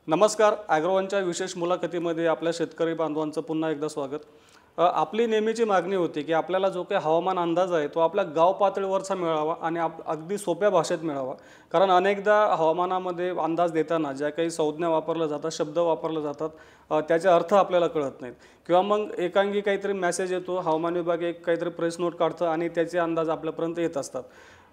नमस्कार. ॲग्रोवनच्या विशेष मुलाखतीमध्ये आपल्या शेतकरी बांधवांचं पुन्हा एकदा स्वागत. आपली नेहमीची मागणी होती की आपल्याला जो काही हवामान अंदाज आहे तो आपल्या गाव पातळीवरचा मिळावा आणि अगदी सोप्या भाषेत मिळावा. कारण अनेकदा हवामानामध्ये अंदाज देताना ज्या काही संज्ञा वापरल्या जातात, शब्द वापरले जातात, त्याचे अर्थ आपल्याला कळत नाहीत किंवा मग एकांगी काहीतरी मेसेज येतो, हवामान विभाग एक काहीतरी प्रेस नोट काढतं आणि त्याचे अंदाज आपल्यापर्यंत येत असतात.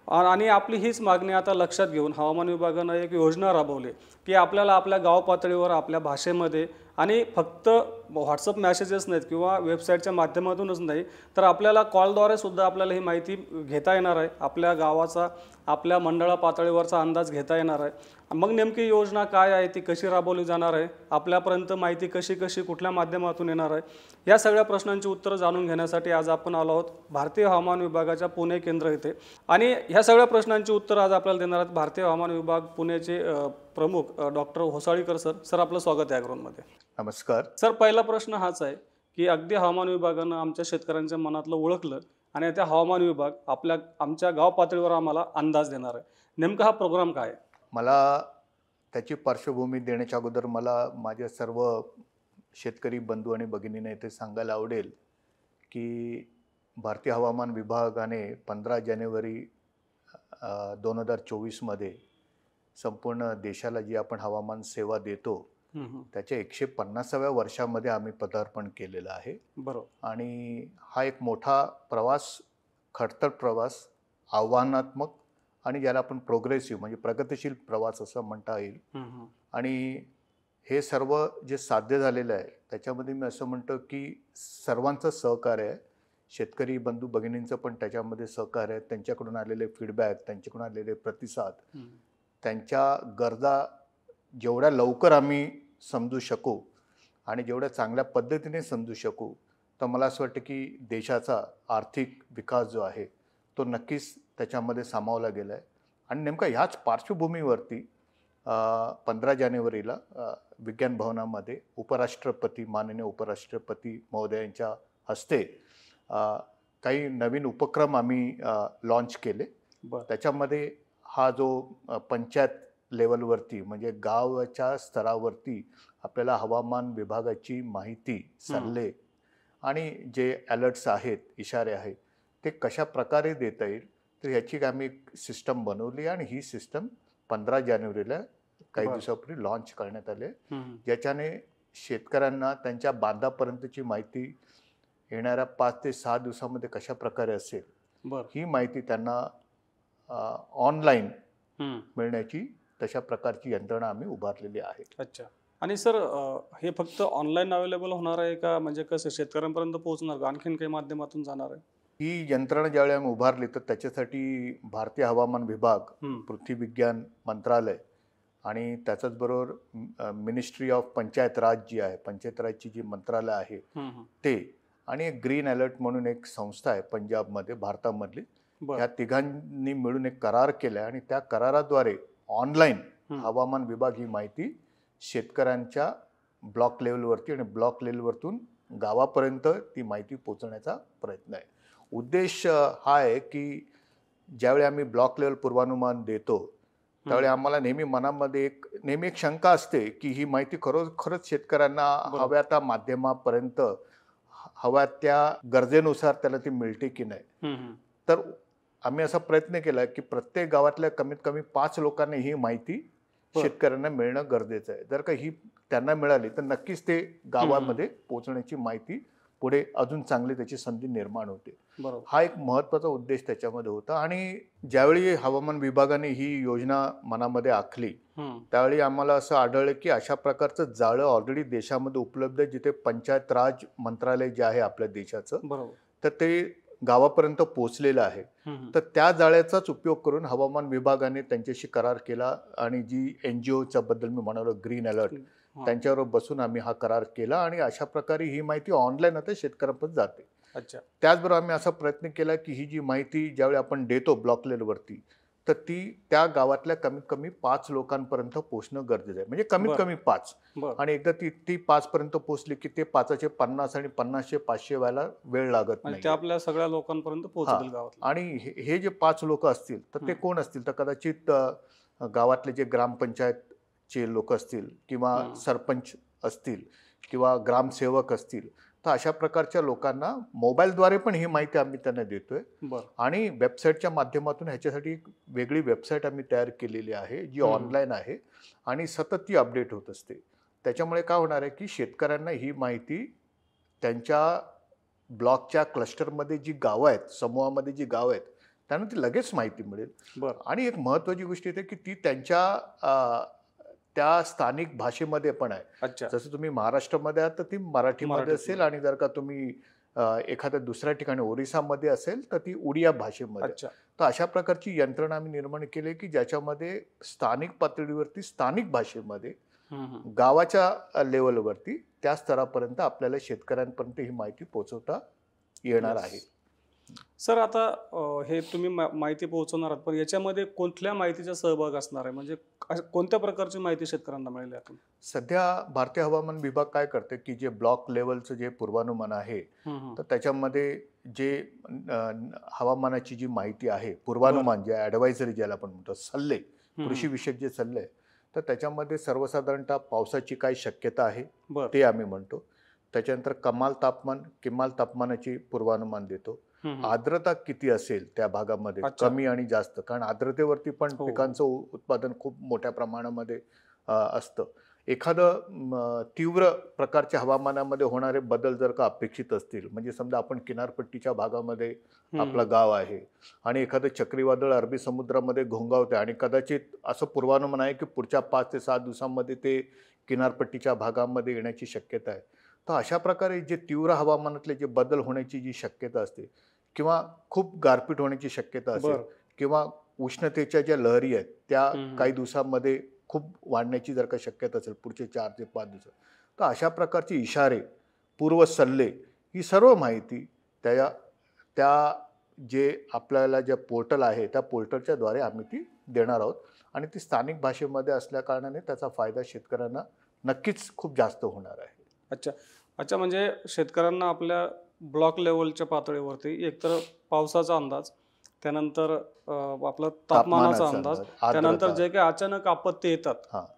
आणि आपली हीच मागणी आता लक्षात घेऊन हवामान विभागानं एक योजना राबवली की आपल्याला आपल्या गाव पातळीवर आपल्या भाषेमध्ये आणि फक्त व्हॉट्सअप मॅसेजेस नाहीत किंवा वेबसाईटच्या माध्यमातूनच नाही, तर आपल्याला कॉलद्वारे सुद्धा आपल्याला ही माहिती घेता येणार आहे. आपल्या गावाचा, आपल्या मंडळा पातळीवरचा अंदाज घेता येणार आहे. मग नेमकी योजना काय आहे, ती कशी राबवली जाणार आहे, आपल्यापर्यंत माहिती कशी कशी कुठल्या माध्यमातून येणार आहे, या सगळ्या प्रश्नांची उत्तरं जाणून घेण्यासाठी आज आपण आलो आहोत भारतीय हवामान विभागाच्या पुणे केंद्र येथे. आणि ह्या सगळ्या प्रश्नांची उत्तरं आज आपल्याला देणार आहेत भारतीय हवामान विभाग पुणेचे प्रमुख डॉक्टर होसाळीकर सर. सर, आपलं स्वागत आहे ॲग्रोनमध्ये. नमस्कार सर, पहिला प्रश्न हाच आहे की अगदी हवामान विभागानं आमच्या शेतकऱ्यांच्या मनातलं ओळखलं आणि त्या हवामान विभाग आमच्या गाव पातळीवर आम्हाला अंदाज देणार आहे. नेमका हा प्रोग्राम काय आहे? मला त्याची पार्श्वभूमी देण्याच्या अगोदर मला माझ्या सर्व शेतकरी बंधू आणि भगिनींना इथे सांगायला आवडेल की भारतीय हवामान विभागाने 15 जानेवारी 2024 संपूर्ण देशाला जी आपण हवामान सेवा देतो त्याच्या 150व्या वर्षामध्ये आम्ही पदार्पण केलेलं आहे. बरोबर. आणि हा एक मोठा प्रवास, खडतर प्रवास, आव्हानात्मक आणि ज्याला आपण प्रोग्रेसिव्ह म्हणजे प्रगतिशील प्रवास असं म्हणता येईल. आणि हे सर्व जे साध्य झालेलं आहे त्याच्यामध्ये मी असं म्हणतो की सर्वांचं सहकार्य आहे. शेतकरी बंधू भगिनींचं पण त्याच्यामध्ये सहकार्य आहे. त्यांच्याकडून आलेले फीडबॅक, त्यांच्याकडून आलेले प्रतिसाद, त्यांच्या गरजा जेवढ्या लवकर आम्ही समजू शकू आणि जेवढ्या चांगल्या पद्धतीने समजू शकू, तर मला असं वाटतं की देशाचा आर्थिक विकास जो आहे तो नक्कीच त्याच्यामध्ये सामावला गेला आहे. आणि नेमका ह्याच पार्श्वभूमीवरती 15 जानेवारीला विज्ञान भवनामध्ये माननीय उपराष्ट्रपती महोदयांच्या हस्ते काही नवीन उपक्रम आम्ही लॉन्च केले. त्याच्यामध्ये हा जो पंचायत लेवलवरती म्हणजे गावाच्या स्तरावरती आपल्याला हवामान विभागाची माहिती, सल्ले आणि जे अलर्ट्स आहेत, इशारे आहेत, ते कशा प्रकारे देता येईल तर ह्याची आम्ही एक सिस्टम बनवली आणि ही सिस्टम 15 जानेवारीला काही दिवसापूर्वी लॉन्च करण्यात आले. ज्याच्याने शेतकऱ्यांना त्यांच्या बांधापर्यंतची माहिती येणाऱ्या 5 ते 6 दिवसामध्ये कशा प्रकारे असेल ही माहिती त्यांना ऑनलाईन मिळण्याची तशा प्रकारची यंत्रणा आम्ही उभारलेली आहे. अच्छा. आणि सर, हे फक्त ऑनलाईन अवेलेबल होणार आहे का, म्हणजे कसं शेतकऱ्यांपर्यंत पोहोचणार का, आणखीन काही माध्यमातून जाणार आहे? ही यंत्रणा ज्यावेळी आम्ही उभारली तर त्याच्यासाठी भारतीय हवामान विभाग, पृथ्वी विज्ञान मंत्रालय आणि त्याच्याच बरोबर मिनिस्ट्री ऑफ पंचायत राज जी आहे, पंचायत राजची जी मंत्रालय आहे ते, आणि एक ग्रीन अलर्ट म्हणून एक संस्था आहे पंजाबमध्ये, भारतामधली, ह्या तिघांनी मिळून एक करार केला आणि त्या कराराद्वारे ऑनलाईन हवामान विभाग ही माहिती शेतकऱ्यांच्या ब्लॉक लेवलवरती आणि ब्लॉक लेवलवरतून गावापर्यंत ती माहिती पोहोचवण्याचा प्रयत्न आहे. उद्देश हा आहे की ज्यावेळी आम्ही ब्लॉक लेवल पूर्वानुमान देतो त्यावेळी आम्हाला मनामध्ये नेहमी एक शंका असते की ही माहिती खरोखरच शेतकऱ्यांना हव्या त्या माध्यमापर्यंत, हव्या त्या गरजेनुसार त्याला ती मिळते की नाही. तर आम्ही असा प्रयत्न केला की प्रत्येक गावातल्या कमीत कमी 5 लोकांना ही माहिती शेतकऱ्यांना मिळणं गरजेचं आहे. जर का ही त्यांना मिळाली तर नक्कीच ते गावामध्ये पोहोचण्याची माहिती पुढे अजून चांगली त्याची संधी निर्माण होते. हा एक महत्त्वाचा उद्देश त्याच्यामध्ये होता. आणि ज्यावेळी हवामान विभागाने ही योजना मनामध्ये आखली त्यावेळी आम्हाला असं आढळलं की अशा प्रकारचं जाळं ऑलरेडी देशामध्ये उपलब्ध आहे, जिथे पंचायत राज मंत्रालय जे आहे आपल्या देशाचं, तर ते गावापर्यंत पोहोचलेलं आहे. तर त्या जाळ्याचाच उपयोग करून हवामान विभागाने त्यांच्याशी करार केला आणि जी NGOच्या बद्दल मी म्हणालो ग्रीन अलर्ट, त्यांच्यावर बसून आम्ही हा करार केला आणि अशा प्रकारे ही माहिती ऑनलाईन आता शेतकऱ्यांपर्यंत जाते. त्याचबरोबर आम्ही असा प्रयत्न केला की ही जी माहिती ज्यावेळी आपण देतो ब्लॉक लेवलवरती तर ती त्या गावातल्या कमीत कमी 5 लोकांपर्यंत पोहोचणं गरजेचं आहे. म्हणजे कमीत कमी 5. आणि एकदा ती 5 पर्यंत पोहोचली की ते 5चे 50 आणि 50चे 500 व्हायला वेळ लागत नाही. ते आपल्या सगळ्या लोकांपर्यंत पोहोचतील गावात. आणि हे जे 5 लोक असतील तर ते कोण असतील तर कदाचित गावातले जे ग्रामपंचायत चे लोक असतील किंवा सरपंच असतील किंवा ग्रामसेवक असतील, तर अशा प्रकारच्या लोकांना मोबाईलद्वारे पण ही माहिती आम्ही त्यांना देतोय. आणि वेबसाईटच्या माध्यमातून ह्याच्यासाठी एक वेगळी वेबसाईट आम्ही तयार केलेली आहे जी ऑनलाईन आहे आणि सतत ती अपडेट होत असते. त्याच्यामुळे काय होणार आहे की शेतकऱ्यांना ही माहिती त्यांच्या ब्लॉकच्या क्लस्टरमध्ये जी गावं आहेत, समूहामध्ये जी गावं आहेत, त्यांना ती लगेच माहिती मिळेल. आणि एक महत्त्वाची गोष्ट येते की ती त्यांच्या त्या स्थानिक भाषेमध्ये पण आहे. जसं तुम्ही महाराष्ट्रामध्ये आहात तर ती मराठीमध्ये असेल, आणि जर का तुम्ही एखाद्या दुसऱ्या ठिकाणी ओरिसामध्ये असेल तर ती उडिया भाषेमध्ये. तर अशा प्रकारची यंत्रणा आम्ही निर्माण केली की ज्याच्यामध्ये स्थानिक पातळीवरती स्थानिक भाषेमध्ये गावाच्या लेवलवरती त्या स्तरापर्यंत आपल्याला शेतकऱ्यांपर्यंत ही माहिती पोहोचवता येणार आहे. सर, आता हे तुम्ही माहिती पोहोचवणार आहात, पण याच्यामध्ये कुठल्या माहितीचा सहभाग असणार आहे? म्हणजे कोणत्या प्रकारची माहिती शेतकऱ्यांना मिळेल यातून? सध्या भारतीय हवामान विभाग काय करते की जे ब्लॉक लेवलचं जे पूर्वानुमान आहे, तर त्याच्यामध्ये जे हवामानाची जी माहिती आहे, पूर्वानुमान जे ॲडवायझरी ज्याला आपण म्हणतो, सल्ले, कृषीविषयक जे सल्ले, तर त्याच्यामध्ये सर्वसाधारणतः पावसाची काय शक्यता आहे ते आम्ही म्हणतो. त्याच्यानंतर कमाल तापमान, किमान तापमानाची पूर्वानुमान देतो. आर्द्रता किती असेल त्या भागामध्ये, कमी आणि जास्त, कारण आर्द्रतेवरती पण पिकांचं उत्पादन खूप मोठ्या प्रमाणामध्ये असतं. एखादं तीव्र प्रकारच्या हवामानामध्ये होणारे बदल जर का अपेक्षित असतील, म्हणजे समजा आपण किनारपट्टीच्या भागामध्ये आपलं गाव आहे आणि एखादं चक्रीवादळ अरबी समुद्रामध्ये घोंगावते आणि कदाचित असं पूर्वानुमान आहे की पुढच्या 5 ते 7 दिवसांमध्ये ते किनारपट्टीच्या भागामध्ये येण्याची शक्यता आहे. तर अशा प्रकारे जे तीव्र हवामानातले जे बदल होण्याची जी शक्यता असते, किंवा खूप गारपीट होण्याची शक्यता असेल, किंवा उष्णतेच्या ज्या लहरी आहेत त्या काही दिवसांमध्ये खूप वाढण्याची जर का शक्यता असेल पुढचे 4 ते 5 दिवस, तर अशा प्रकारचे इशारे, पूर्व सल्ले, ही सर्व माहिती त्या जे आपल्याला जे पोर्टल आहे त्या पोर्टलच्या द्वारे आम्ही ती देणार आहोत. आणि ती स्थानिक भाषेमध्ये असल्या कारणाने त्याचा फायदा शेतकऱ्यांना नक्कीच खूप जास्त होणार आहे. अच्छा, म्हणजे शेतकऱ्यांना आपल्या ब्लॉक लेवलच्या पातळीवरती एकतर पावसाचा अंदाज, त्यानंतर आपला तापमानाचा अंदाज, त्यानंतर जे काही अचानक आपत्ती येतात,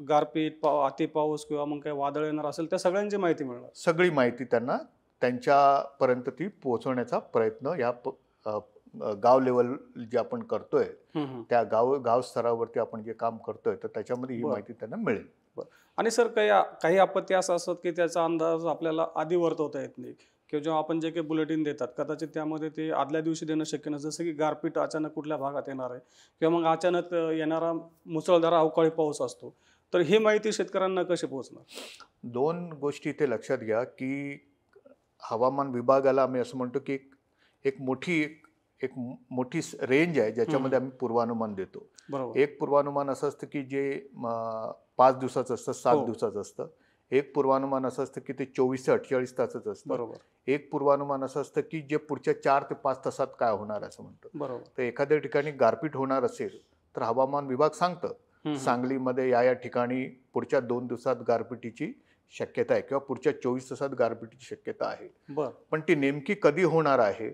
गारपीट, अति पाऊस किंवा मग काही वादळ येणार असेल, त्या सगळ्यांची माहिती मिळणार. सगळी माहिती त्यांना त्यांच्यापर्यंत ती पोहोचवण्याचा प्रयत्न या गाव लेवल जे आपण करतोय त्या गाव स्तरावरती आपण जे काम करतोय, तर त्याच्यामध्ये ही माहिती त्यांना मिळेल. आणि सर, काही आपत्ती असं असतात की त्याचा अंदाज आपल्याला आधी वर्तवता येत नाही, किंवा जेव्हा आपण जे काही बुलेटिन देतात कदाचित त्यामध्ये ते आदल्या दिवशी देणं शक्य नसतं, जसं की गारपीट अचानक कुठल्या भागात येणार आहे किंवा मग अचानक येणारा मुसळधार अवकाळी पाऊस असतो, तर ही माहिती शेतकऱ्यांना कशी पोहोचणार? 2 गोष्टी इथे लक्षात घ्या की हवामान विभागाला आम्ही असं म्हणतो की एक मोठी रेंज आहे ज्याच्यामध्ये आम्ही पूर्वानुमान देतो. एक पूर्वानुमान असं असतं की जे 5 दिवसाचं असतं, 7 दिवसाचं असतं. एक पूर्वानुमान असं असतं की ते 24 ते 48 तासच असतं. एक पूर्वानुमान असं असतं की जे पुढच्या 4 ते 5 तासात काय होणार असं म्हणतो. तर एखाद्या ठिकाणी गारपीट होणार असेल तर हवामान विभाग सांगतं, सांगलीमध्ये या ठिकाणी पुढच्या 2 दिवसात गारपिटीची शक्यता आहे किंवा पुढच्या 24 तासात गारपिटीची शक्यता आहे. पण ती नेमकी कधी होणार आहे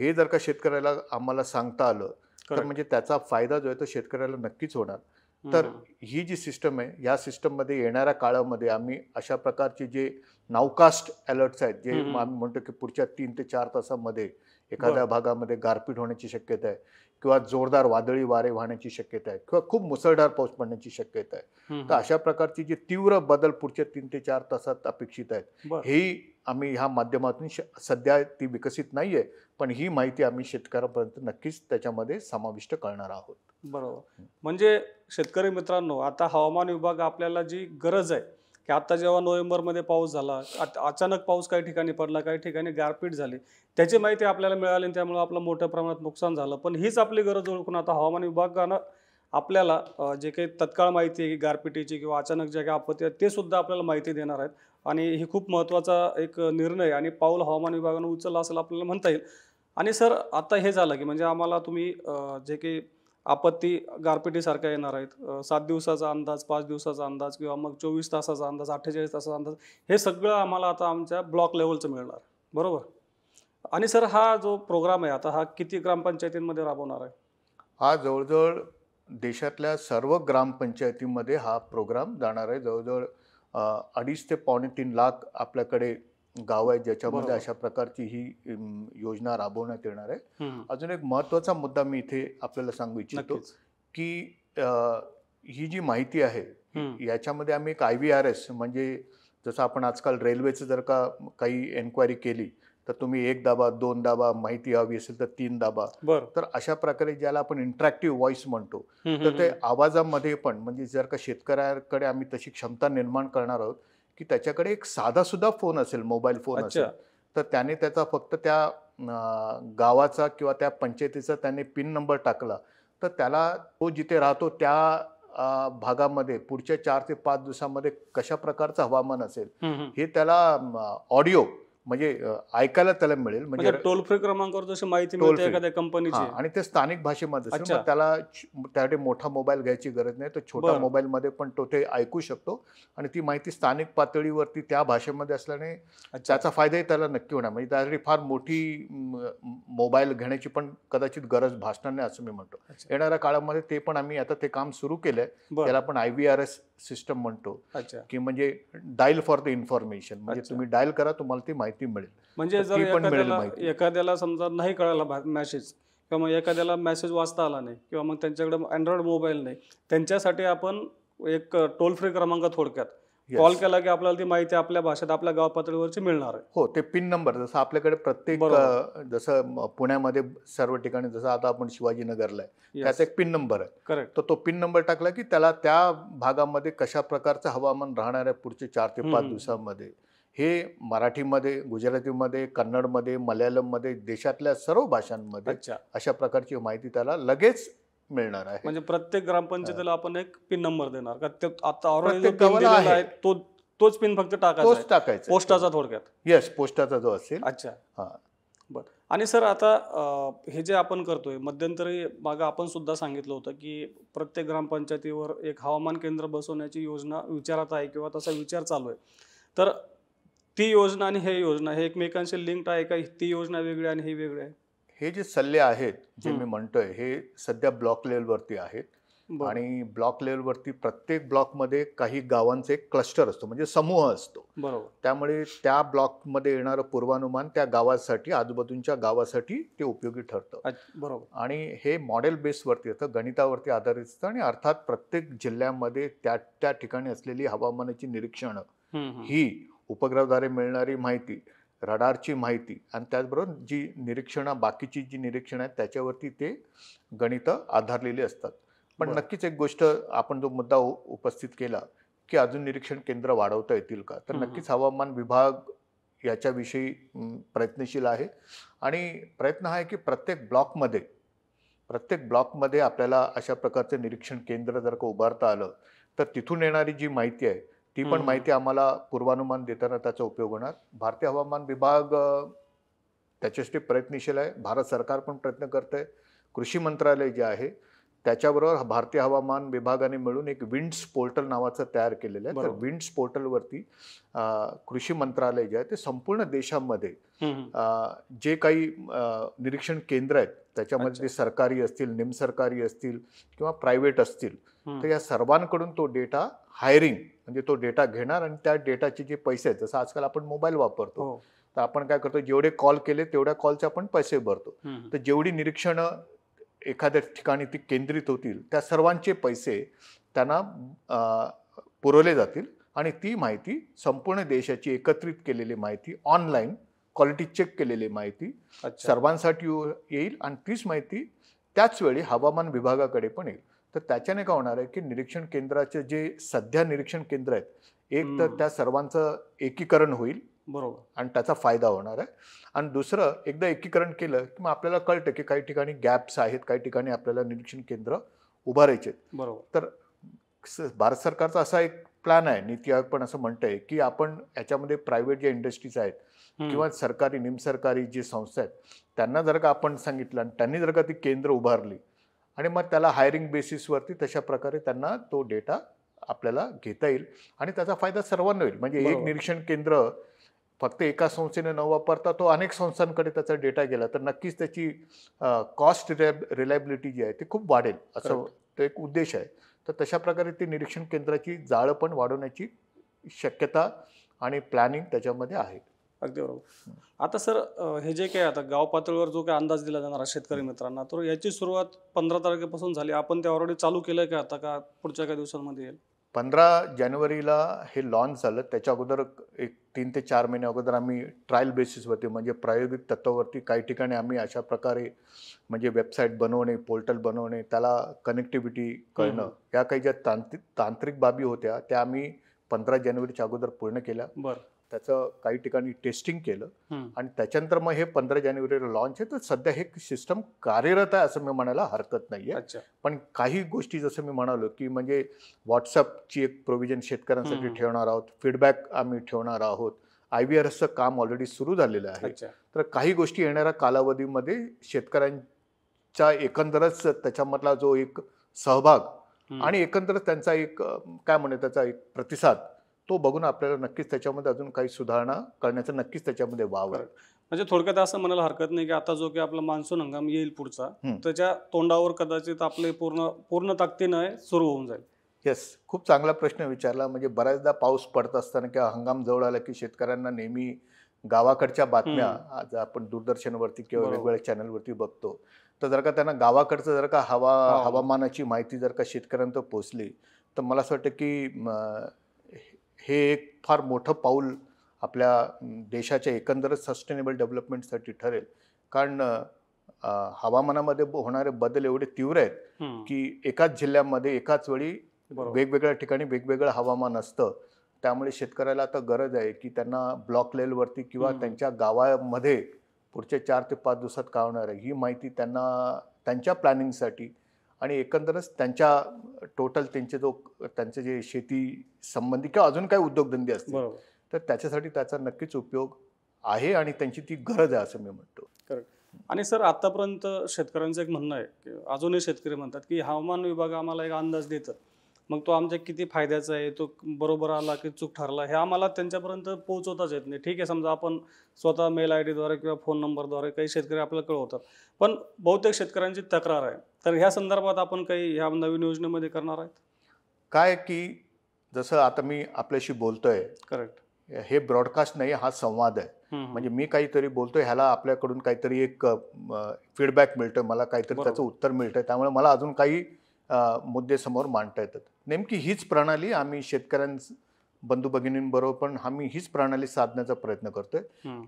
हे जर का शेतकऱ्याला आम्हाला सांगता आलं तर म्हणजे त्याचा फायदा जो आहे तो शेतकऱ्याला नक्कीच होणार. तर ही जी सिस्टम आहे, या सिस्टममध्ये येणाऱ्या काळामध्ये आम्ही अशा प्रकारचे जे नावकास्ट अलर्ट्स आहेत, जे आम्ही म्हणतो की पुढच्या 3 ते 4 तासामध्ये एखाद्या भागामध्ये गारपीट होण्याची शक्यता आहे किंवा जोरदार वादळी वारे वाहण्याची शक्यता आहे किंवा खूप मुसळधार पाऊस पडण्याची शक्यता आहे, तर अशा प्रकारची जी तीव्र बदल पुढच्या 3 ते 4 तासात अपेक्षित आहेत, हेही आम्ही ह्या माध्यमातून सध्या ती विकसित नाहीये, पण ही माहिती आम्ही शेतकऱ्यांपर्यंत नक्कीच त्याच्यामध्ये समाविष्ट करणार आहोत. म्हणजे शेतकरी मित्रांनो, आता हवामान विभाग आपल्याला जी गरज आहे की आता जेव्हा नोव्हेंबरमध्ये पाऊस झाला, अचानक पाऊस काही ठिकाणी पडला, काही ठिकाणी गारपीट झाली, त्याची माहिती आपल्याला मिळाली, त्यामुळे आपलं मोठ्या प्रमाणात नुकसान झालं. पण हीच आपली गरज ओळखून आता हवामान विभागानं आपल्याला जे काही तत्काळ माहिती आहे गारपिटीची किंवा अचानक जे काही आपत्ती आहे ते सुद्धा आपल्याला माहिती देणार आहेत. आणि ही खूप महत्त्वाचा एक निर्णय आणि पाऊल हवामान विभागानं उचलला असं आपल्याला म्हणता येईल. आणि सर, आता हे झालं की म्हणजे आम्हाला तुम्ही जे काही आपत्ती गारपिटीसारख्या येणार आहेत, 7 दिवसाचा अंदाज, 5 दिवसाचा अंदाज किंवा मग 24 तासाचा अंदाज, 48 तासाचा अंदाज, हे सगळं आम्हाला आता आमच्या ब्लॉक लेवलचं मिळणार, बरोबर? आणि सर, हा जो प्रोग्राम आहे आता हा किती ग्रामपंचायतींमध्ये राबवणार आहे? हा जवळजवळ देशातल्या सर्व ग्रामपंचायतीमध्ये हा प्रोग्राम जाणार आहे. जवळजवळ 2.5 ते 3.25 लाख आपल्याकडे गाव आहेत ज्याच्यामध्ये बरोबर. अशा प्रकारची ही योजना राबवण्यात येणार आहे. हम्म. अजून एक महत्त्वाचा मुद्दा मी इथे आपल्याला सांगू इच्छितो नक्कीच. की ही जी माहिती आहे हम्म. याच्यामध्ये आम्ही एक IVRS म्हणजे जसं आपण आजकाल रेल्वेचं जर का काही एन्क्वायरी केली तर तुम्ही 1 दाबा 2 दाबा, माहिती हवी असेल तर 3 दाबा. बरं. तर अशा प्रकारे ज्याला आपण इंटरॅक्टिव्ह व्हॉइस म्हणतो हम्म, तर ते हम्म. आवाजामध्ये पण म्हणजे जर का शेतकऱ्याकडे आम्ही तशी क्षमता निर्माण करणार आहोत की त्याच्याकडे एक साधा सुद्धा फोन असेल, मोबाईल फोन अच्छा. असेल, तर त्याने त्याचा फक्त त्या गावाचा किंवा त्या पंचायतीचा त्याने पिन नंबर टाकला तर त्याला तो जिथे राहतो त्या भागामध्ये पुढच्या 4 ते 5 दिवसामध्ये कशा प्रकारचं हवामान असेल हम्म. हे त्याला ऑडिओ म्हणजे ऐकायला त्याला मिळेल. म्हणजे टोल फ्री क्रमांकावर जशी माहिती टोल मिळते फ्री. एखाद्या कंपनीची. हां, आणि ते स्थानिक भाषेमध्ये असेल. अच्छा. मग त्याला त्यासाठी मोठा मोबाईल घ्यायची गरज नाही. तर छोटा बरं. मोबाईलमध्ये पण तो ते ऐकू शकतो आणि ती माहिती स्थानिक पातळीवरती त्या भाषेमध्ये असल्याने अच्छा. त्याचा फायदाही त्याला नक्की होणार. म्हणजे त्यासाठी फार मोठी मोबाईल घेण्याची पण कदाचित गरज भासणार नाही असं मी म्हणतो. अच्छा. येणाऱ्या काळामध्ये ते पण आम्ही आता ते काम सुरू केलंय. बरं. त्याला आपण IVRS सिस्टम म्हणतो अच्छा. की म्हणजे डायल फॉर द इन्फॉर्मेशन. म्हणजे अच्छा. तुम्ही डायल करा तुम्हाला ती माहिती मिळेल. म्हणजे तर जर ती पण मिळेल एखाद्याला माहिती. एखाद्याला समजा नाही कळाला मेसेज किंवा मग एखाद्याला मेसेज वाचता आला नाही किंवा मग त्यांच्याकडे अँड्रॉइड मोबाईल नाही, त्यांच्यासाठी आपण एक टोल फ्री क्रमांक थोडक्यात Yes. कॉल केला की आपल्याला ती माहिती आपल्या भाषेत आपल्या गाव पातळीवरची मिळणार आहे. हो, ते पिन नंबर जसं आपल्याकडे प्रत्येक बरोबर. जसं पुण्यामध्ये सर्व ठिकाणी जसं आता आपण शिवाजीनगरला आहे त्याचा एक पिन नंबर आहे. करेक्ट. तर तो पिन नंबर टाकला की त्याला त्या भागामध्ये कशा प्रकारचं हवामान राहणार आहे पुढचे 4 ते 5 दिवसामध्ये हे मराठीमध्ये, गुजरातीमध्ये, कन्नडमध्ये, मल्याळममध्ये, देशातल्या सर्व भाषांमध्ये अच्छा. अशा प्रकारची माहिती त्याला लगेच मिळणार आहे. म्हणजे प्रत्येक ग्रामपंचायतीला आपण एक पिन नंबर देणार का? ते आता ऑलरेडी प्रत्येक जो पिन गावाला दिलेला आहे. आहे तोच पिन फक्त टाकायचा तोच आहे. टाकायचा. पोस्टाचा थोडक्यात. येस, पोस्टाचा जो असेल. अच्छा. हां. बरं. आणि सर आता हे जे आपण करतोय मध्यंतरी मागं आपण सुद्धा सांगितलं होतं की प्रत्येक ग्रामपंचायतीवर एक हवामान केंद्र बसवण्याची योजना विचारात आहे किंवा तसा विचार चालू आहे. तर ती योजना आणि हे योजना हे एकमेकांशी लिंक्ड आहे का? ती योजना वेगळी आणि ही वेगळी आहे? हे जे सल्ले आहेत जे मी म्हणतोय हे सध्या ब्लॉक लेवलवरती आहेत. बरं. आणि ब्लॉक लेवलवरती प्रत्येक ब्लॉकमध्ये काही गावांचे एक क्लस्टर असतो म्हणजे समूह असतो. बरोबर. त्यामुळे त्या ब्लॉकमध्ये येणारं पूर्वानुमान त्या गावासाठी आजूबाजूच्या गावासाठी ते उपयोगी ठरतं. बरोबर. आणि हे मॉडेल बेसवरती येतं, गणितावरती आधारित असतं आणि अर्थात प्रत्येक जिल्ह्यामध्ये त्या त्या ठिकाणी असलेली हवामानाची निरीक्षणं ही उपग्रहाद्वारे मिळणारी माहिती, रडारची माहिती आणि त्याचबरोबर जी निरीक्षणं बाकीची जी निरीक्षणं आहेत त्याच्यावरती ते गणितं आधारलेली असतात. पण नक्कीच एक गोष्ट आपण जो मुद्दा उपस्थित केला की अजून निरीक्षण केंद्र वाढवता येतील का, तर नक्कीच हवामान विभाग याच्याविषयी प्रयत्नशील आहे. आणि प्रयत्न हा आहे की प्रत्येक ब्लॉकमध्ये आपल्याला अशा प्रकारचं निरीक्षण केंद्र जर का उभारता आलं तर तिथून येणारी जी माहिती आहे ती पण माहिती आम्हाला पूर्वानुमान देताना त्याचा उपयोग होणार. भारतीय हवामान विभाग त्याच्यासाठी प्रयत्नशील आहे. भारत सरकार पण प्रयत्न करतंय. कृषी मंत्रालय जे आहे त्याच्याबरोबर भारतीय हवामान विभागाने मिळून एक विंड्स पोर्टल नावाचं तयार केलेलं आहे. तर विंड्स पोर्टलवरती कृषी मंत्रालय जे आहे ते संपूर्ण देशामध्ये जे काही निरीक्षण केंद्र आहेत त्याच्यामध्ये ते सरकारी असतील, निमसरकारी असतील किंवा प्रायव्हेट असतील तर या सर्वांकडून तो डेटा हायरिंग म्हणजे तो डेटा घेणार आणि त्या डेटाचे जे पैसे आहेत जसं आजकाल आपण मोबाईल वापरतो तर आपण काय करतो जेवढे कॉल केले तेवढ्या कॉलचे आपण पैसे भरतो. तर जेवढी निरीक्षणं एखाद्या ठिकाणी ती केंद्रित होतील त्या सर्वांचे पैसे त्यांना पुरवले जातील आणि ती माहिती संपूर्ण देशाची एकत्रित केलेली माहिती ऑनलाईन क्वालिटी चेक केलेली माहिती सर्वांसाठी येईल आणि तीच माहिती त्याच वेळी हवामान विभागाकडे पण येईल. तर त्याच्याने काय होणार आहे की निरीक्षण केंद्राचे जे सध्या निरीक्षण केंद्र आहेत एक तर त्या सर्वांचं एकीकरण होईल. बरोबर. आणि त्याचा फायदा होणार आहे. आणि दुसरं एकदा एकीकरण केलं की मग आपल्याला कळतं की काही ठिकाणी गॅप्स आहेत, काही ठिकाणी आपल्याला निरीक्षण केंद्र उभारायचे आहेत. बरोबर. तर भारत सरकारचा असा एक प्लॅन आहे, नीती आयोग पण असं म्हणतंय की आपण याच्यामध्ये प्रायव्हेट ज्या इंडस्ट्रीज आहेत किंवा सरकारी निमसरकारी जी संस्था आहेत त्यांना जर का आपण सांगितलं आणि त्यांनी जर का ती केंद्र उभारली आणि मग त्याला हायरिंग बेसिसवरती तशा प्रकारे त्यांना तो डेटा आपल्याला घेता येईल आणि त्याचा फायदा सर्वांना होईल. म्हणजे एक निरीक्षण केंद्र फक्त एका संस्थेने न वापरता तो अनेक संस्थांकडे त्याचा डेटा गेला तर नक्कीच त्याची कॉस्ट रिलायबिलिटी जी आहे ती खूप वाढेल असं तो एक उद्देश आहे. तर तशा प्रकारे ती निरीक्षण केंद्राची जाळं पण वाढवण्याची शक्यता आणि प्लॅनिंग त्याच्यामध्ये आहे. अगदी बरोबर. आता सर हे जे काही आता गाव पातळीवर जो काही अंदाज दिला जाणार आहे शेतकरी मित्रांना, तर याची सुरुवात 15 तारखेपासून झाली. आपण ते ऑलरेडी चालू केलंय का आता, का पुढच्या काही दिवसांमध्ये येईल? 15 जानेवारीला हे लॉन्च झालं. त्याच्या अगोदर एक 3 ते 4 महिने अगोदर आम्ही ट्रायल बेसिसवरती म्हणजे प्रायोगिक तत्वावरती काही ठिकाणी आम्ही अशा प्रकारे म्हणजे वेबसाईट बनवणे, पोर्टल बनवणे, त्याला कनेक्टिव्हिटी करणं, या काही ज्या तांत्रिक बाबी होत्या त्या आम्ही 15 जानेवारीच्या अगोदर पूर्ण केल्या. बरं. त्याचं काही ठिकाणी टेस्टिंग केलं हं. आणि त्याच्यानंतर मग हे 15 जानेवारीला लॉन्च आहे. तर सध्या हे सिस्टम कार्यरत आहे असं मी म्हणायला हरकत नाही आहे. अच्छा. पण काही गोष्टी जसं मी म्हणालो की म्हणजे व्हॉट्सअपची एक प्रोव्हिजन शेतकऱ्यांसाठी ठेवणार आहोत, फीडबॅक आम्ही ठेवणार आहोत, IVRSचं काम ऑलरेडी सुरू झालेलं आहे. अच्छा. तर काही गोष्टी येणाऱ्या कालावधीमध्ये शेतकऱ्यांच्या एकंदरच त्याच्यामधला जो एक सहभाग आणि एकंदरच त्यांचा एक काय म्हणतात त्याचा एक प्रतिसाद तो बघून आपल्याला नक्कीच त्याच्यामध्ये अजून काही सुधारणा करण्याचं नक्कीच त्याच्यामध्ये वाव आहे. म्हणजे थोडक्यात असं म्हणायला हरकत नाही की आता जो की आपला मान्सून हंगाम येईल पुढचा, त्याच्या तोंडावर कदाचित आपले पूर्ण ताकदीनं सुरू होऊन जाईल. येस, खूप चांगला प्रश्न विचारला. म्हणजे बऱ्याचदा पाऊस पडत असताना किंवा हंगाम जवळ आला की शेतकऱ्यांना नेहमी गावाकडच्या बातम्या आज आपण दूरदर्शनवरती किंवा वेगवेगळ्या चॅनलवरती बघतो. तर जर का त्यांना गावाकडचं जर का हवामानाची माहिती जर का शेतकऱ्यांपर्यंत पोहोचली तर मला असं वाटतं की हे एक फार मोठं पाऊल आपल्या देशाच्या एकंदरच सस्टेनेबल डेव्हलपमेंटसाठी ठरेल. कारण हवामानामध्ये होणारे बदल एवढे तीव्र आहेत की एकाच जिल्ह्यामध्ये एकाच वेळी वेगवेगळ्या ठिकाणी वेगवेगळं हवामान असतं. त्यामुळे शेतकऱ्याला आता गरज आहे की त्यांना ब्लॉक लेवलवरती किंवा त्यांच्या गावामध्ये पुढच्या 4 ते 5 दिवसात काय होणार आहे ही माहिती त्यांना त्यांच्या प्लॅनिंगसाठी आणि एकंदरच त्यांच्या टोटल त्यांचे जे शेती संबंधी किंवा अजून काही उद्योगधंदे असतील तर त्याच्यासाठी त्याचा नक्कीच उपयोग आहे आणि त्यांची ती गरज आहे असं मी म्हणतो. करेक्ट. आणि सर आतापर्यंत शेतकऱ्यांचं एक म्हणणं आहे की अजूनही शेतकरी म्हणतात की हवामान विभाग आम्हाला एक अंदाज देतं, मग तो आमच्या किती फायद्याचा आहे, तो बरोबर आला की चूक ठरला हे आम्हाला त्यांच्यापर्यंत पोहोचवताच येत नाही. ठीक आहे, समजा आपण स्वतः मेल ID द्वारे किंवा फोन नंबरद्वारे काही शेतकरी आपल्याला कळवतात, पण बहुतेक शेतकऱ्यांची तक्रार आहे. तर ह्या संदर्भात आपण काही ह्या नवीन योजनेमध्ये करणार आहेत काय की जसं आता मी आपल्याशी बोलतोय. करेक्ट. हे ब्रॉडकास्ट नाही, हा संवाद आहे. म्हणजे मी काहीतरी बोलतोय, ह्याला आपल्याकडून काहीतरी एक फीडबॅक मिळतोय, मला काहीतरी त्याचं उत्तर मिळतंय, त्यामुळे मला अजून काही मुद्दे समोर मांडता येतात. नेमकी हीच प्रणाली आम्ही बंधू भगिनींबरोबर पण आम्ही हीच प्रणाली साधण्याचा प्रयत्न करतोय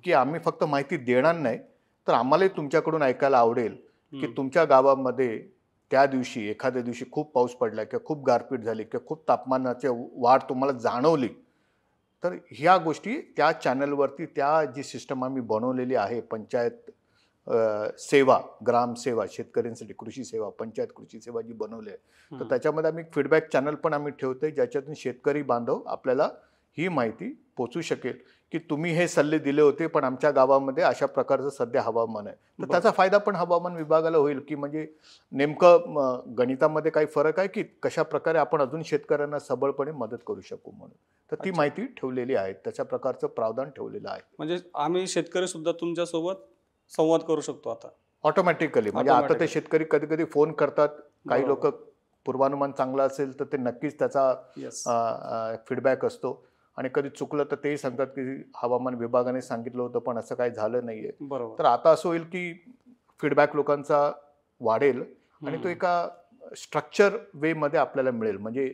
की आम्ही फक्त माहिती देणार नाही, तर आम्हालाही तुमच्याकडून ऐकायला आवडेल की तुमच्या गावामध्ये त्या दिवशी एखाद्या दिवशी खूप पाऊस पडला किंवा खूप गारपीट झाली किंवा खूप तापमानाची वाढ तुम्हाला जाणवली, तर ह्या गोष्टी त्या चॅनलवरती त्या जी सिस्टम आम्ही बनवलेली आहे पंचायत सेवा, ग्राम सेवा, शेतकऱ्यांसाठी कृषी सेवा, पंचायत कृषी सेवा जी बनवली आहे, तर त्याच्यामध्ये आम्ही फीडबॅक चॅनल पण आम्ही ठेवतोय ज्याच्यातून शेतकरी बांधव आपल्याला ही माहिती पोचू शकेल की तुम्ही हे सल्ले दिले होते पण आमच्या गावामध्ये अशा प्रकारचं सध्या हवामान आहे. तर त्याचा फायदा पण हवामान विभागाला होईल की म्हणजे नेमकं गणितामध्ये काही फरक आहे की कशा प्रकारे आपण अजून शेतकऱ्यांना सबळपणे मदत करू शकू म्हणून. तर ती माहिती ठेवलेली आहे, त्याच्या प्रकारचं प्रावधान ठेवलेलं आहे. म्हणजे आम्ही शेतकरी सुद्धा तुमच्यासोबत संवाद करू शकतो आता ऑटोमॅटिकली. म्हणजे आता ते शेतकरी कधी कधी फोन करतात, काही लोक पूर्वानुमान चांगला असेल तर ते नक्कीच त्याचा फीडबॅक असतो आणि कधी चुकलं तर तेही सांगतात की हवामान विभागाने सांगितलं होतं पण असं काही झालं नाहीये. तर आता असं होईल की फीडबॅक लोकांचा वाढेल आणि तो एका स्ट्रक्चर वे मध्ये आपल्याला मिळेल. म्हणजे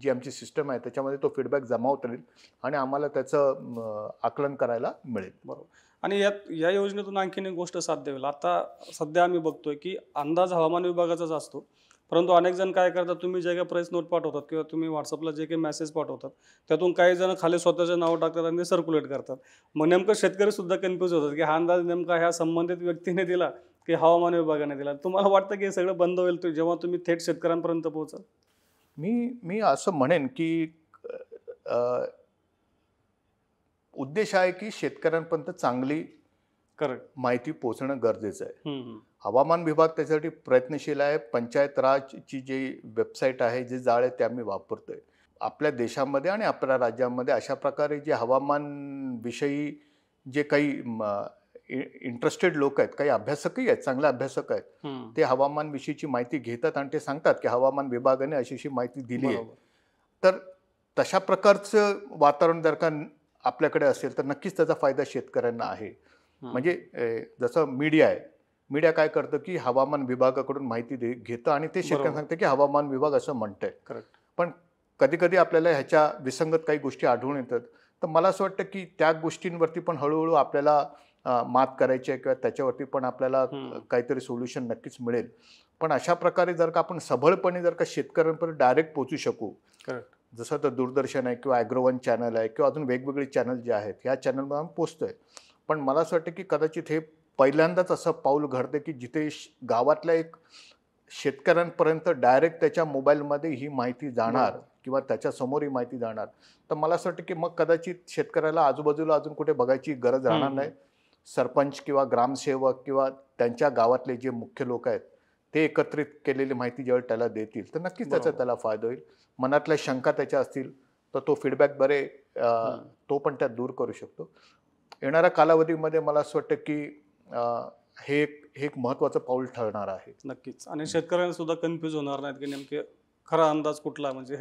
जी आमची सिस्टम आहे त्याच्यामध्ये तो फीडबॅक जमा होता येईल आणि आम्हाला त्याचं आकलन करायला मिळेल. बरोबर. आणि या योजनेतून आणखीन एक गोष्ट साध्य होईल. आता सध्या आम्ही बघतोय की अंदाज हवामान विभागाचाच असतो, परंतु अनेक जण काय करतात, तुम्ही जे काही प्रेस नोट पाठवतात किंवा तुम्ही व्हॉट्सअपला जे काही मेसेज पाठवतात त्यातून काही जण खाली स्वतःचे नाव टाकतात आणि ते सर्क्युलेट करतात. मग नेमकं शेतकरी सुद्धा कन्फ्यूज होतात की हा अंदाज नेमका ह्या संबंधित व्यक्तीने दिला की हवामान विभागाने दिला. तुम्हाला वाटतं की हे सगळं बंद होईल जेव्हा तुम्ही थेट शेतकऱ्यांपर्यंत पोहोचाल? मी असं म्हणेन की उद्देश आहे की शेतकऱ्यांपर्यंत चांगली माहिती पोहोचणं गरजेचं आहे. हवामान विभाग त्यासाठी प्रयत्नशील आहे. पंचायत राजची जी वेबसाईट आहे, जे जाळे ते आम्ही वापरतोय. आपल्या देशामध्ये आणि आपल्या राज्यामध्ये अशा प्रकारे जे हवामान विषयी जे काही इंटरेस्टेड लोक आहेत, काही अभ्यासकही आहेत, चांगले अभ्यासक आहेत, ते हवामान विषयीची माहिती घेतात आणि ते सांगतात की हवामान विभागाने अशी अशी माहिती दिली आहे. तर तशा प्रकारचं वातावरण जर का आपल्याकडे असेल तर नक्कीच त्याचा फायदा शेतकऱ्यांना आहे. म्हणजे जसं मीडिया आहे, मीडिया काय करतं की हवामान विभागाकडून माहिती घेतं आणि ते शेतकऱ्यांना सांगतं की हवामान विभाग असं म्हणतंय. पण कधी कधी आपल्याला ह्याच्या विसंगत काही गोष्टी आढळून येतात. तर मला असं वाटतं की त्या गोष्टींवरती पण हळूहळू आपल्याला मात करायची आहे किंवा त्याच्यावरती पण आपल्याला काहीतरी सोल्युशन नक्कीच मिळेल. पण अशा प्रकारे जर का आपण सबळपणे जर का शेतकऱ्यांपर्यंत डायरेक्ट पोहोचू शकू, जसं तर दूरदर्शन आहे किंवा ॲग्रोवन चॅनल आहे किंवा अजून वेगवेगळे चॅनल जे आहेत, ह्या चॅनलवर आम्ही पोचतोय. पण मला असं वाटतं की कदाचित हे पहिल्यांदाच असं पाऊल घडते की जिथे गावातल्या एक शेतकऱ्यांपर्यंत डायरेक्ट त्याच्या मोबाईलमध्ये ही माहिती जाणार किंवा त्याच्यासमोर ही माहिती जाणार. तर मला असं वाटतं की मग कदाचित शेतकऱ्याला आजूबाजूला अजून कुठे बघायची गरज राहणार नाही. सरपंच किंवा ग्रामसेवक किंवा त्यांच्या गावातले जे मुख्य लोक आहेत ते एकत्रित केलेली माहिती जेव्हा त्याला देतील तर नक्कीच त्याचा त्याला फायदा होईल. मनातल्या शंका त्याच्या असतील तर तो फीडबॅकद्वारे तो पण त्यात दूर करू शकतो. येणाऱ्या कालावधीमध्ये मला असं वाटतं की हे एक महत्त्वाचं पाऊल ठरणार आहे. नक्कीच. आणि शेतकऱ्यांना सुद्धा कन्फ्यूज होणार नाहीत की नेमके खरा अंदाज कुठला, म्हणजे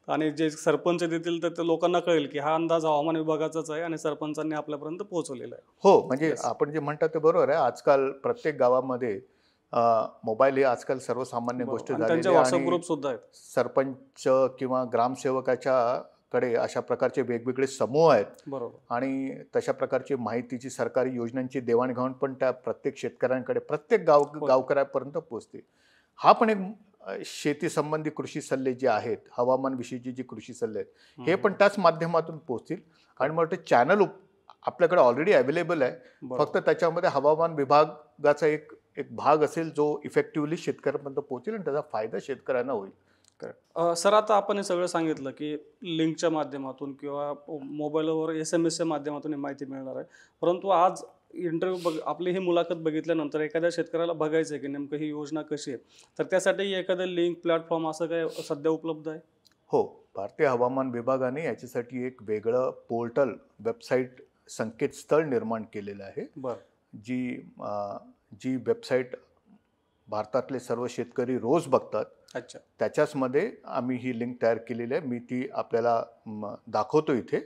आणि जे सरपंच देतील तर ते लोकांना कळेल की हा अंदाज हवामान विभागाचाच आहे आणि सरपंचांनी आपल्यापर्यंत पोहोचवलेला आहे. हो, म्हणजे आपण जे म्हणतात ते बरोबर आहे. आजकाल प्रत्येक गावामध्ये मोबाईल ही आजकाल सर्वसामान्य गोष्ट झालेली आहे. व्हॉट्सअप ग्रुप सुद्धा आहेत. सरपंच किंवा ग्रामसेवकाच्या कडे अशा प्रकारचे वेगवेगळे समूह आहेत. बरोबर. आणि तशा प्रकारची माहितीची सरकारी योजनांची देवाणघेवाण पण त्या प्रत्येक शेतकऱ्यांकडे, प्रत्येक गावकऱ्यापर्यंत पोहोचते. हा पण एक शेती संबंधी कृषी सल्ले जे आहेत, हवामान विषयीची जी कृषी सल्ले आहेत, हे पण त्याच माध्यमातून पोहोचतील. आणि मग ते चॅनल आपल्याकडे ऑलरेडी अवेलेबल आहे. फक्त त्याच्यामध्ये हवामान विभागाचा एक भाग असेल जो इफेक्टिव्हली शेतकऱ्यांपर्यंत पोहोचेल आणि त्याचा फायदा शेतकऱ्यांना होईल. सर, आता आपण हे सगळं सांगितलं की लिंकच्या माध्यमातून किंवा मोबाईलवर SMS माध्यमातून ही माहिती मिळणार आहे. परंतु आज इंटरव्ह्यू आपली ही मुलाखत बघितल्यानंतर एखाद्या शेतकऱ्याला बघायचं आहे की नेमकं ही योजना कशी आहे, तर त्यासाठी एखादं लिंक, प्लॅटफॉर्म असं काय सध्या उपलब्ध आहे? हो, भारतीय हवामान विभागाने याच्यासाठी एक वेगळं पोर्टल, वेबसाईट, संकेतस्थळ निर्माण केलेलं आहे. जी वेबसाईट भारतातले सर्व शेतकरी रोज बघतात. अच्छा. त्याच्याचमध्ये आम्ही ही लिंक तयार केलेली आहे. मी ती आपल्याला दाखवतो इथे.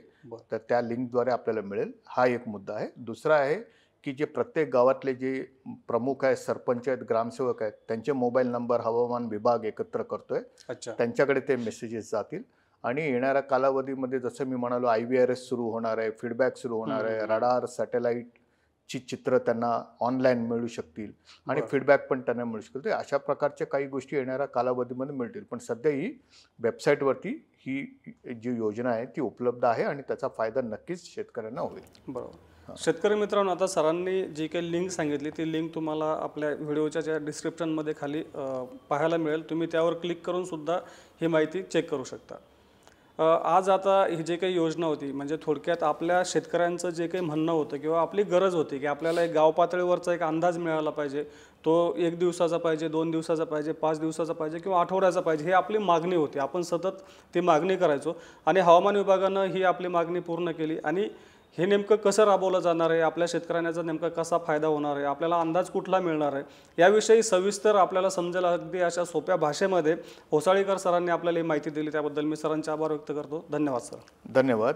तर त्या लिंकद्वारे आपल्याला मिळेल. हा एक मुद्दा आहे. दुसरा आहे की जे प्रत्येक गावातले जे प्रमुख आहेत, सरपंच आहेत, ग्रामसेवक आहेत, त्यांचे मोबाईल नंबर हवामान विभाग एकत्र करतोय. अच्छा. त्यांच्याकडे ते मेसेजेस जातील आणि येणाऱ्या कालावधीमध्ये जसं मी म्हणालो IVRS सुरू होणार आहे, फीडबॅक सुरू होणार आहे, रडार, सॅटेलाईटची चित्र त्यांना ऑनलाईन मिळू शकतील आणि फीडबॅक पण त्यांना मिळू शकतील. तर अशा प्रकारच्या काही गोष्टी येणाऱ्या कालावधीमध्ये मिळतील. पण सध्या ही वेबसाईटवरती ही जी योजना आहे ती उपलब्ध आहे आणि त्याचा फायदा नक्कीच शेतकऱ्यांना होईल. बरोबर. शेतकरी मित्रांनो, आता सरांनी जी काही लिंक सांगितली ती लिंक तुम्हाला आपल्या व्हिडिओच्या ज्या डिस्क्रिप्शनमध्ये खाली पाहायला मिळेल. तुम्ही त्यावर क्लिक करून सुद्धा ही माहिती चेक करू शकता. आज आता ही जे काही योजना होती, म्हणजे थोडक्यात आपल्या शेतकऱ्यांचं जे काही म्हणणं होतं किंवा आपली गरज होती की आपल्याला एक गाव पातळीवरचा एक अंदाज मिळाला पाहिजे. तो 1 दिवसाचा पाहिजे, 2 दिवसाचा पाहिजे, 5 दिवसाचा पाहिजे किंवा आठवड्याचा पाहिजे, ही आपली मागणी होती. आपण सतत ती मागणी करायचो आणि हवामान विभागानं ही आपली मागणी पूर्ण केली. आणि हे नेमकं कसं राबवलं जाणार आहे, आपल्या शेतकऱ्यांचा नेमका कसा फायदा होणार आहे, आपल्याला अंदाज कुठला मिळणार आहे, याविषयी सविस्तर आपल्याला समजेल अगदी अशा सोप्या भाषेमध्ये होसाळीकर सरांनी आपल्याला ही माहिती दिली. त्याबद्दल मी सरांचे आभार व्यक्त करतो. धन्यवाद सर. धन्यवाद.